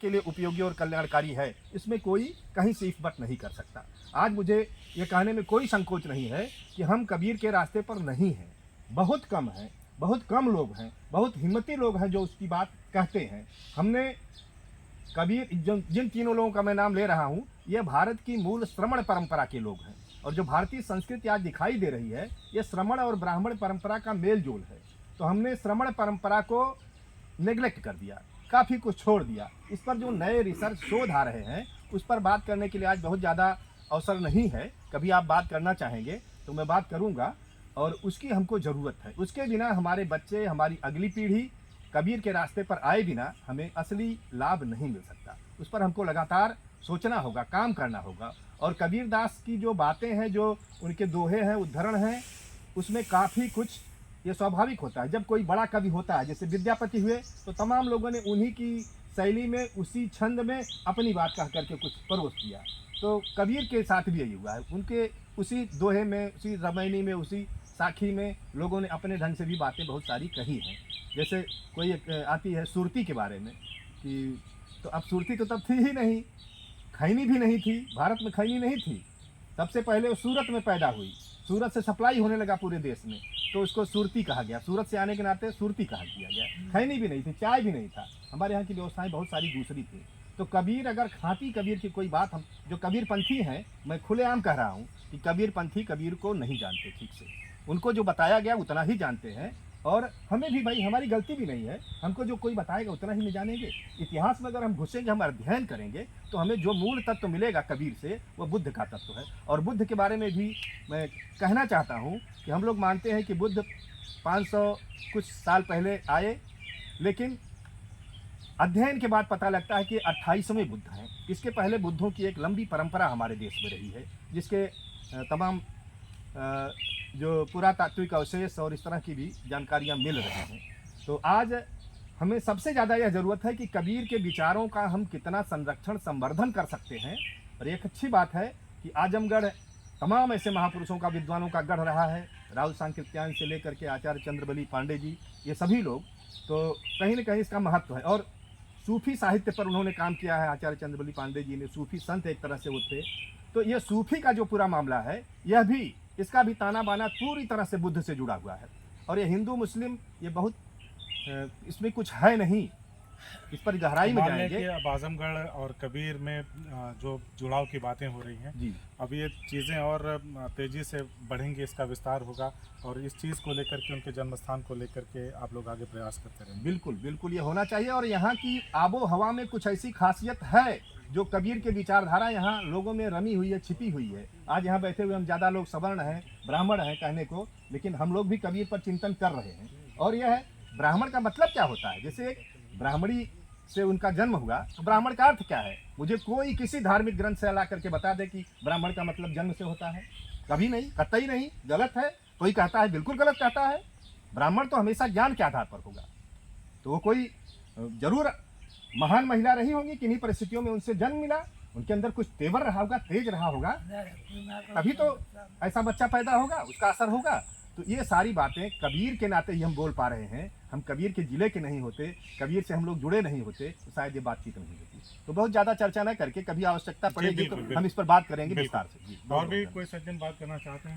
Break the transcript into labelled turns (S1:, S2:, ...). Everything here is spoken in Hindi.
S1: के लिए उपयोगी और कल्याणकारी है, इसमें कोई कहीं से इफ़ नहीं कर सकता। आज मुझे ये कहने में कोई संकोच नहीं है कि हम कबीर के रास्ते पर नहीं हैं। बहुत कम हैं, बहुत कम लोग हैं, बहुत हिम्मती लोग हैं जो उसकी बात कहते हैं। हमने कबीर जिन तीनों लोगों का मैं नाम ले रहा हूँ, ये भारत की मूल श्रमण परंपरा के लोग हैं। और जो भारतीय संस्कृति आज दिखाई दे रही है, ये श्रमण और ब्राह्मण परंपरा का मेल जोल है। तो हमने श्रमण परंपरा को नेग्लेक्ट कर दिया, काफ़ी कुछ छोड़ दिया। इस पर जो नए रिसर्च शोध आ रहे हैं, उस पर बात करने के लिए आज बहुत ज़्यादा अवसर नहीं है। कभी आप बात करना चाहेंगे तो मैं बात करूँगा, और उसकी हमको ज़रूरत है। उसके बिना हमारे बच्चे, हमारी अगली पीढ़ी कबीर के रास्ते पर आए बिना हमें असली लाभ नहीं मिल सकता। उस पर हमको लगातार सोचना होगा, काम करना होगा। और कबीर दास की जो बातें हैं, जो उनके दोहे हैं, उद्धरण हैं, उसमें काफ़ी कुछ ये स्वाभाविक होता है। जब कोई बड़ा कवि होता है, जैसे विद्यापति हुए, तो तमाम लोगों ने उन्हीं की शैली में, उसी छंद में अपनी बात कह करके कुछ परोस दिया। तो कबीर के साथ भी यही हुआ है। उनके उसी दोहे में, उसी रामायणी में, उसी साखी में लोगों ने अपने ढंग से भी बातें बहुत सारी कही हैं। जैसे कोई एक आती है सुरती के बारे में कि, तो अब सुरती तो तब थी ही नहीं, खैनी भी नहीं थी, भारत में खैनी नहीं थी। सबसे पहले वो सूरत में पैदा हुई, सूरत से सप्लाई होने लगा पूरे देश में, तो उसको सुरती कहा गया। सूरत से आने के नाते सुरती कहा दिया गया। खैनी भी नहीं थी, चाय भी नहीं था। हमारे यहाँ की व्यवस्थाएं बहुत सारी दूसरी थी। तो कबीर, अगर खाती कबीर की कोई बात, हम जो कबीर पंथी हैं, मैं खुलेआम कह रहा हूँ कि कबीर पंथी कबीर को नहीं जानते ठीक से। उनको जो बताया गया उतना ही जानते हैं, और हमें भी, भाई हमारी गलती भी नहीं है, हमको जो कोई बताएगा उतना ही नहीं जानेंगे। इतिहास में अगर हम घुसेंगे, हम अध्ययन करेंगे, तो हमें जो मूल तत्व मिलेगा कबीर से, वो बुद्ध का तत्व है। और बुद्ध के बारे में भी मैं कहना चाहता हूँ कि हम लोग मानते हैं कि बुद्ध 500 कुछ साल पहले आए, लेकिन अध्ययन के बाद पता लगता है कि 28वें बुद्ध हैं। इसके पहले बुद्धों की एक लंबी परंपरा हमारे देश में रही है, जिसके तमाम जो पुरातात्विक अवशेष और इस तरह की भी जानकारियाँ मिल रही हैं। तो आज हमें सबसे ज़्यादा यह ज़रूरत है कि कबीर के विचारों का हम कितना संरक्षण, संवर्धन कर सकते हैं। और एक अच्छी बात है कि आजमगढ़ तमाम ऐसे महापुरुषों का, विद्वानों का गढ़ रहा है। राहुल सांकृत्यायन से लेकर के आचार्य चंद्रबली पांडे जी, ये सभी लोग, तो कहीं न कहीं इसका महत्व है। और सूफी साहित्य पर उन्होंने काम किया है। आचार्य चंद्रबली पांडे जी ने सूफी संत एक तरह से वो थे। तो ये सूफी का जो पूरा मामला है, यह भी, इसका भी ताना बाना पूरी तरह से बुद्ध से जुड़ा हुआ है। और ये हिंदू मुस्लिम, ये बहुत इसमें कुछ है नहीं, इस पर गहराई में जाएंगे।
S2: अब आजमगढ़ और कबीर में जो जुड़ाव की बातें हो रही हैं
S1: जी,
S2: अब ये चीज़ें और तेज़ी से बढ़ेंगी, इसका विस्तार होगा, और इस चीज़ को लेकर के, उनके जन्म स्थान को लेकर के आप लोग आगे प्रयास करते रहेंगे।
S1: बिल्कुल बिल्कुल, ये होना चाहिए। और यहाँ की आबो हवा में कुछ ऐसी खासियत है, जो कबीर के विचारधारा यहाँ लोगों में रमी हुई है, छिपी हुई है। आज यहाँ बैठे हुए हम ज़्यादा लोग सवर्ण हैं, ब्राह्मण हैं कहने को, लेकिन हम लोग भी कबीर पर चिंतन कर रहे हैं। और यह है, ब्राह्मण का मतलब क्या होता है। जैसे एक ब्राह्मणी से उनका जन्म हुआ, तो ब्राह्मण का अर्थ क्या है। मुझे कोई किसी धार्मिक ग्रंथ से ला करके बता दे कि ब्राह्मण का मतलब जन्म से होता है, कभी नहीं, कतई नहीं, गलत है। कोई कहता है बिल्कुल गलत कहता है। ब्राह्मण तो हमेशा ज्ञान के आधार पर होगा। तो वो कोई जरूर महान महिला रही होंगी, किन्हीं परिस्थितियों में उनसे जन्म मिला, उनके अंदर कुछ तेवर रहा होगा, तेज रहा होगा, तभी तो ऐसा बच्चा पैदा होगा, उसका असर होगा। तो ये सारी बातें कबीर के नाते ही हम बोल पा रहे हैं। हम कबीर के जिले के नहीं होते, कबीर से हम लोग जुड़े नहीं होते, तो शायद ये बातचीत नहीं होती। तो बहुत ज़्यादा चर्चा न करके, कभी आवश्यकता पड़ेगी तो हम इस पर बात करेंगे विस्तार से।
S2: और भी कोई सज्जन बात करना चाहते हैं?